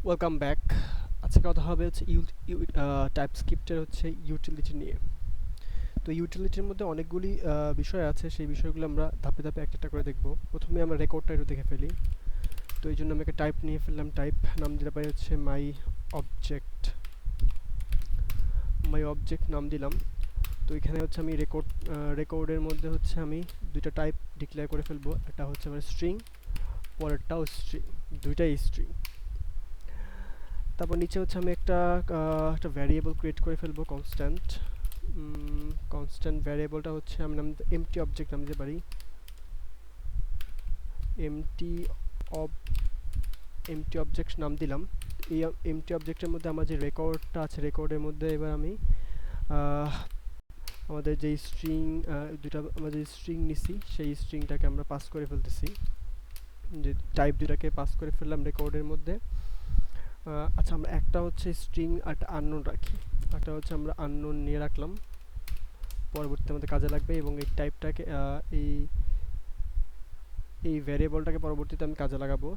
Welcome back. আজকে কথা হবে হচ্ছে টাইপস্ক্রিপ্টের হচ্ছে ইউটিলিটি নিয়ে। তো ইউটিলিটির মধ্যে অনেকগুলি বিষয় আছে, সেই বিষয়গুলো আমরা ধাপে ধাপে একটা একটা করে দেখব। প্রথমে আমরা রেকর্ডটা একটু দেখে ফেলি। তো এই জন্য আমি একটা টাইপ নিয়ে ফেললাম, টাইপ নাম দিতে পারি হচ্ছে অবজেক্ট মাই অবজেক্ট নাম দিলাম। তো এখানে হচ্ছে আমি রেকর্ডের মধ্যে হচ্ছে আমি দুইটা টাইপ ডিক্লেয়ার করে ফেলবো। একটা হচ্ছে আমার স্ট্রিং, পরেরটাও স্ট্রিং, দুইটাই স্ট্রিং। তারপর নিচে হচ্ছে আমি একটা ভ্যারিয়েবল ক্রিয়েট করে ফেলবো, কনস্ট্যান্ট ভ্যারিয়েবলটা হচ্ছে আমি এমটি অবজেক্ট নাম দিতে পারি। এমটি অব এমটি অবজেক্ট নাম দিলাম। এই এমটি অবজেক্টের মধ্যে আমার যে রেকর্ডটা আছে, রেকর্ডের মধ্যে এবার আমি আমাদের যে স্ট্রিং আমরা যে স্ট্রিং নিছি সেই স্ট্রিংটাকে আমরা পাস করে ফেলতেছি, যে টাইপ দুটাকে পাস করে ফেললাম রেকর্ডের মধ্যে। আচ্ছা, আমরা একটা হচ্ছে স্ট্রিং আর একটা আননোন রাখি, একটা হচ্ছে আমরা আননোন নিয়ে রাখলাম, পরবর্তীতে আমাদের কাজে লাগবে। এবং এই টাইপটাকে এই এই ভ্যারিয়েবলটাকে পরবর্তীতে আমি কাজে লাগাবো।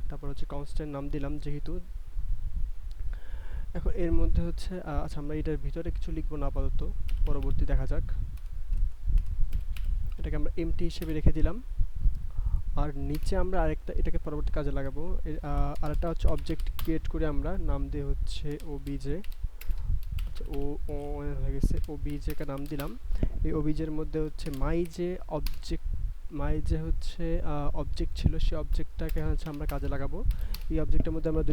তারপর হচ্ছে কনস্ট্যান্ট নাম দিলাম যেহেতু। এখন এর মধ্যে হচ্ছে আচ্ছা, আমরা এটার ভিতরে কিছু লিখবো না আপাতত, পরবর্তী দেখা যাক। এটাকে আমরা এমটি হিসেবে রেখে দিলাম। আর নিচে আমরা আরেকটা এটাকে পরবর্তী কাজে লাগাবো। আরেকটা হচ্ছে অবজেক্ট ক্রিয়েট করে আমরা নাম দিয়ে হচ্ছে ওবিজে। আচ্ছা, ও হয়ে গেছে, ওবিজে কে নাম দিলাম। এই ওবিজের মধ্যে হচ্ছে মাই যে হচ্ছে অবজেক্ট ছিল, সেই অবজেক্টটাকে হচ্ছে আমরা কাজে লাগাবো। এই অবজেক্টের মধ্যে আমরা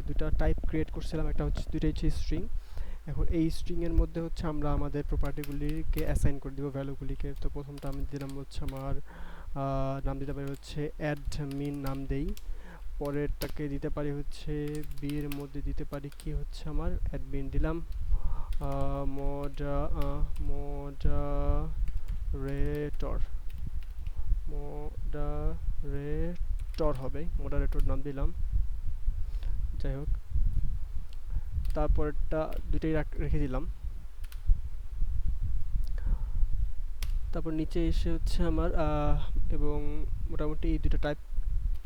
দুইটা টাইপ ক্রিয়েট করছিলাম, একটা হচ্ছে দুইটাই হচ্ছে স্ট্রিং। এখন এই স্ট্রিং এর মধ্যে হচ্ছে আমরা আমাদের প্রপার্টিগুলিকে অ্যাসাইন করে দিব, ভ্যালুগুলিকে। তো প্রথমটা আমি দিলাম হচ্ছে আমার নাম দিতে পারি হচ্ছে অ্যাডমিন নাম দেই। পরেরটাকে দিতে পারি হচ্ছে বি এর মধ্যে দিতে পারি কি হচ্ছে আমার অ্যাডমিন দিলাম। মডারেটর মডারেটর হবে, মডারেটর নাম দিলাম। যাই হোক, তারপরটা দুইটাই রেখে দিলাম। তারপর নিচে এসে হচ্ছে আমার এবং মোটামুটি এই দুটো টাইপ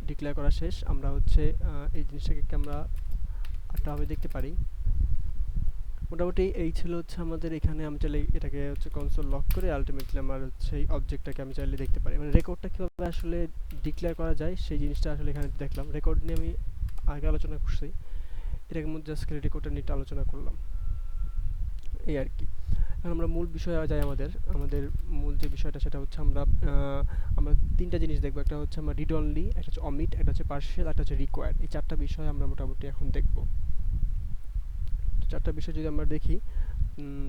ডিক্লেয়ার করা শেষ। আমরা হচ্ছে এই জিনিসটাকে আমরা আরেকটাভাবে দেখতে পারি। মোটামুটি এই ছিল হচ্ছে আমাদের এখানে। আমি চাইলে এটাকে হচ্ছে কনসোল লক করে আলটিমেটলি আমার হচ্ছে এই অবজেক্টটাকে আমি চাইলে দেখতে পারি, মানে রেকর্ডটা কীভাবে আসলে ডিক্লেয়ার করা যায় সেই জিনিসটা আসলে এখানে দেখলাম। রেকর্ড নিয়ে আমি আগে আলোচনা করছি, এটার মধ্যে আজকে রেকর্ডটা নিয়ে আলোচনা করলাম, এই আর কি। এখন আমরা মূল বিষয়ে যাই। আমাদের মূল যে বিষয়টা সেটা হচ্ছে আমরা তিনটা জিনিস দেখবো। একটা হচ্ছে আমরা রিড অনলি, একটা হচ্ছে অমিট, একটা হচ্ছে পার্শিয়াল, একটা হচ্ছে রিকোয়ার্ড। এই চারটা বিষয় আমরা মোটামুটি এখন দেখব। তো চারটা বিষয় যদি আমরা দেখি,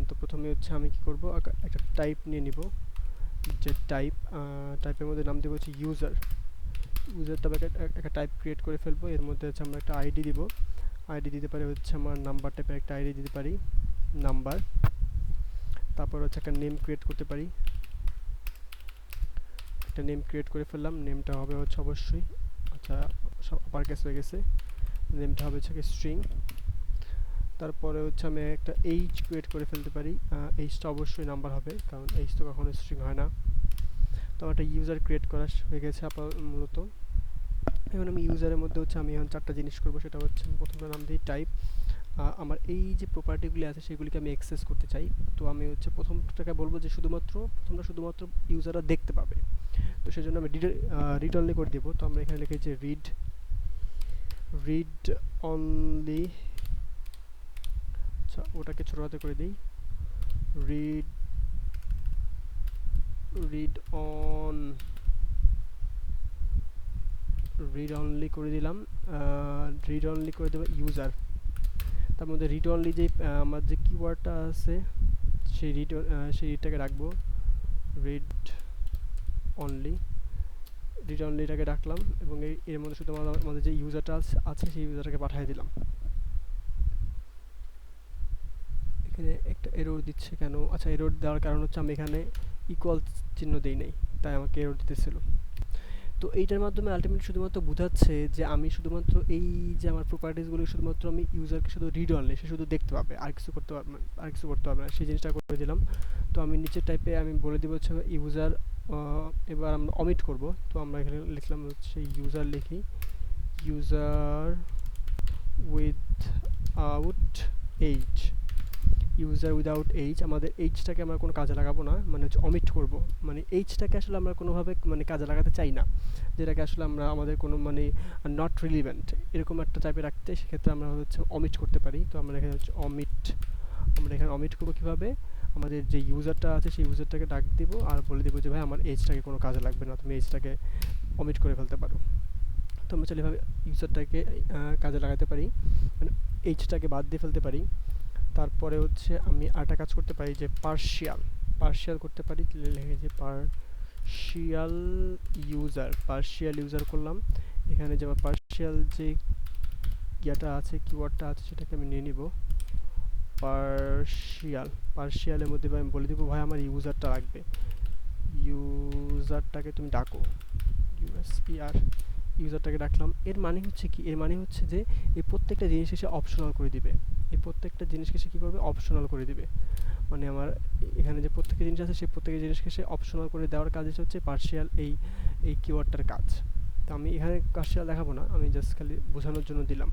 তো প্রথমে হচ্ছে আমি কি করব, একটা টাইপ নিয়ে নিব। যে টাইপের মধ্যে নাম দেবো হচ্ছে ইউজারটা একটা টাইপ ক্রিয়েট করে ফেলবো। এর মধ্যে হচ্ছে আমরা একটা আইডি দিব, আইডি দিতে পারি হচ্ছে আমার নাম্বার টাইপের একটা আইডি দিতে পারি, নাম্বার। তারপর হচ্ছে একটা নেম ক্রিয়েট করতে পারি, একটা নেম ক্রিয়েট করে ফেললাম। নেমটা হবে হচ্ছে অবশ্যই, আচ্ছা সব আপার কেস হয়ে গেছে, নেমটা হবে হচ্ছে স্ট্রিং। তারপরে হচ্ছে আমি একটা এইচ ক্রিয়েট করে ফেলতে পারি, এইচটা অবশ্যই নাম্বার হবে, কারণ এইচ তো কখনো স্ট্রিং হয় না। তো আমার একটা ইউজার ক্রিয়েট করা হয়ে গেছে মূলত। এখন আমি ইউজারের মধ্যে হচ্ছে আমি এখন চারটা জিনিস করবো। সেটা হচ্ছে প্রথমটা নাম দিই টাইপ। আমার এই যে প্রপার্টিগুলি আছে সেগুলিকে আমি অ্যাক্সেস করতে চাই। তো আমি হচ্ছে প্রথমটাকে বলবো যে শুধুমাত্র ইউজাররা দেখতে পাবে। তো সেই জন্য আমি রিড অনলি করে দেবো। তো আমরা এখানে লিখেছি রিড অনলি। আচ্ছা, ওটাকে ছোটো হাতে করে দিই, রিড অন রিড অনলি করে দিলাম। রিড অনলি করে দেবো ইউজার। তার মধ্যে রিড অনলি যে আমার যে কিওয়ার্ডটা আছে সেই রিডটাকে রাখবো, রিড অনলিটাকে রাখলাম। এবং এর মধ্যে শুধু আমাদের যে ইউজারটা আছে সেই ইউজারটাকে পাঠিয়ে দিলাম। এখানে একটা এরর দিচ্ছে কেন? আচ্ছা, এরর দেওয়ার কারণ হচ্ছে আমি এখানে ইকুয়াল চিহ্ন দিই নাই, তাই আমাকে এরর দিতেছিল। তো এইটার মাধ্যমে আলটিমেটলি শুধুমাত্র বোঝাচ্ছে যে আমি শুধুমাত্র এই যে আমার প্রপার্টিসগুলো শুধুমাত্র আমি ইউজারকে শুধু রিড অনলি, সে শুধু দেখতে পাবে, আর কিছু করতে পারবে না, সেই জিনিসটা করে দিলাম। তো আমি নিচের টাইপে আমি বলে দিব হচ্ছে ইউজার। এবার আমরা অমিট করব। তো আমরা এখানে লিখলাম হচ্ছে ইউজার, লিখি user without age, user without age, আমাদের এইজটাকে আমরা কোনো কাজে লাগাবো না, মানে হচ্ছে অমিট করব, মানে এইজটাকে আসলে আমরা কোনোভাবে মানে কাজে লাগাতে চাই না, যেটাকে আসলে আমরা আমাদের কোনো মানে নট রিলিভেন্ট এরকম একটা টাইপে রাখতে, সেক্ষেত্রে আমরা হচ্ছে অমিট করতে পারি। তো আমরা এখানে হচ্ছে অমিট, আমরা এখানে অমিট করবো কীভাবে, আমাদের যে ইউজারটা আছে সেই ইউজারটাকে ডাক দিব আর বলে দেবো যে ভাই আমার এইজটাকে কোনো কাজে লাগবে না, তুমি এইজটাকে অমিট করে ফেলতে পারো। তো আমরা চাইলে এভাবে ইউজারটাকে কাজে লাগাতে পারি, মানে এইজটাকে বাদ দিয়ে ফেলতে পারি। তারপরে হচ্ছে আমি আরেকটা কাজ করতে পারি যে পার্শিয়াল, পার্শিয়াল করতে পারি, লিখে যে পার্শিয়াল ইউজার করলাম। এখানে যে আমার পার্শিয়াল যে ইয়াটা আছে, কিওয়ার্ডটা আছে, সেটাকে আমি নিয়ে নিব। পার্শিয়ালের মধ্যে আমি বলে দিব ভাই আমার ইউজারটা লাগবে, ইউজারটাকে তুমি ডাকো, ইউএসপিআর, ইউজারটাকে ডাকলাম। এর মানে হচ্ছে কি, এর মানে হচ্ছে যে এই প্রত্যেকটা জিনিসকে সে অপশনাল করে দিবে, এই প্রত্যেকটা জিনিসকে সে কী করবে, অপশনাল করে দিবে। মানে আমার এখানে যে প্রত্যেকটা জিনিস আছে সেই প্রত্যেকটা জিনিসকে সে অপশনাল করে দেওয়ার কাজ হচ্ছে পার্শিয়াল এই কিওয়ার্ডটার কাজ। তো আমি এখানে পার্শিয়াল দেখাবো না, আমি জাস্ট খালি বোঝানোর জন্য দিলাম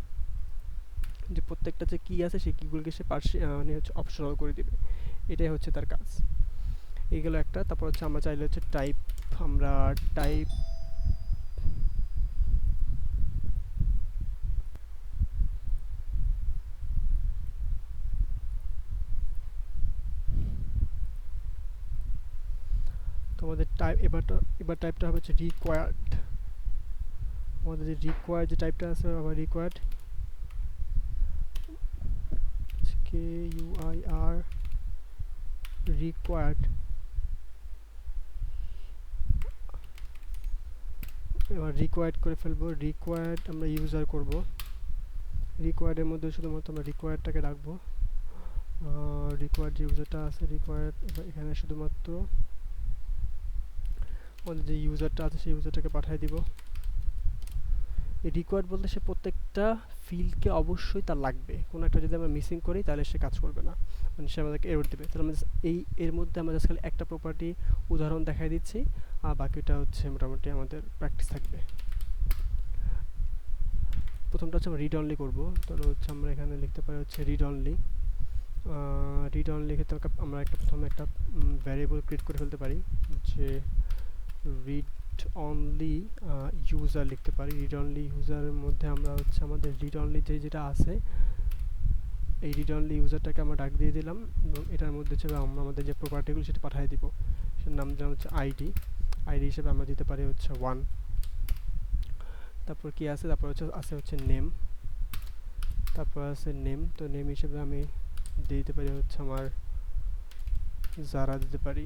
যে প্রত্যেকটা যে কী আছে সেই কীগুলোকে সে মানে হচ্ছে অপশনাল করে দিবে, এটাই হচ্ছে তার কাজ। এইগুলো একটা। তারপর হচ্ছে আমরা চাইলে হচ্ছে টাইপ, আমরা টাইপ তো আমাদের টাইপ এবার টাইপটা হবে হচ্ছে রিকোয়ার্ড। আমাদের যে রিকোয়ার্ড যে টাইপটা আছে, আবার রিকোয়ার্ড KUIR রিকোয়ার্ড, এবার রিকোয়ার্ড করে ফেলবো। রিকোয়ার্ড আমরা ইউজার করব, রিকোয়ার্ডের মধ্যে শুধুমাত্র আমরা রিকোয়ার্ডটাকে রাখবো, রিকোয়ার্ড যে ইউজারটা আছে রিকোয়ার্ড, এখানে শুধুমাত্র আমাদের যে ইউজারটা আছে সেই ইউজারটাকে পাঠিয়ে দিব। এই রিকোয়ার্ড বলতে সে প্রত্যেকটা ফিল্ডকে অবশ্যই তার লাগবে, কোনো একটা যদি আমরা মিসিং করি তাহলে সে কাজ করবে না, মানে সে আমাদেরকে এরর দেবে। তাহলে আমরা এর মধ্যে আমরা জাস্ট খালি একটা প্রপার্টি উদাহরণ দেখাই দিচ্ছি, আর বাকিটা হচ্ছে মোটামুটি আমাদের প্র্যাকটিস থাকবে। প্রথমটা হচ্ছে আমরা রিড অনলি করবো, তাহলে হচ্ছে আমরা এখানে লিখতে পারি হচ্ছে রিড অনলি। রিড অনলি ক্ষেত্রে আমরা প্রথমে একটা ভ্যারিয়েবল ক্রিয়েট করে ফেলতে পারি যে রিড অনলি ইউজার লিখতে পারি। রিড অনলি ইউজারের মধ্যে আমরা হচ্ছে আমাদের রিড অনলি যেটা আছে এই রিড অনলি ইউজারটাকে আমরা ডাক দিয়ে দিলাম, এবং এটার মধ্যে হিসেবে আমরা আমাদের যে প্রপার্টিগুলো সেটা পাঠিয়ে দিব। সেটার নাম দিলাম হচ্ছে আইডি হিসেবে আমরা দিতে পারি হচ্ছে 1। তারপর কি আছে, তারপর হচ্ছে নেম, তারপর আছে নেম। তো নেম হিসেবে আমি দিয়ে দিতে পারি হচ্ছে আমার যারা দিতে পারি।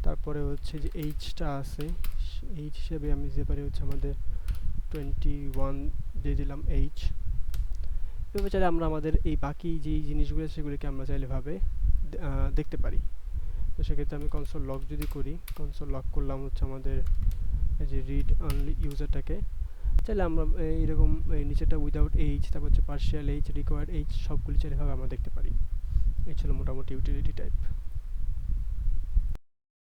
তারপরে হচ্ছে যে এইচটা আছে, এইচ হিসেবে আমি দিতে পারি হচ্ছে আমাদের 21 দিয়ে দিলাম এইচ। এভাবে চাইলে আমরা আমাদের এই বাকি যেই জিনিসগুলো সেগুলিকে আমরা চাইলে ভাবে দেখতে পারি। তো সেক্ষেত্রে আমি কনসোল লক যদি করি, কনসোল লক করলাম হচ্ছে আমাদের এই যে রিড অনলি ইউজারটাকে। চাইলে আমরা এইরকম নিচেটা উইদাউট এইচ, তারপর হচ্ছে পার্শিয়াল এইচ, রিকোয়ার্ড এইচ, সবগুলি চাইলে ভাবে আমরা দেখতে পারি। এই ছিল মোটামুটি ইউটিলিটি টাইপ।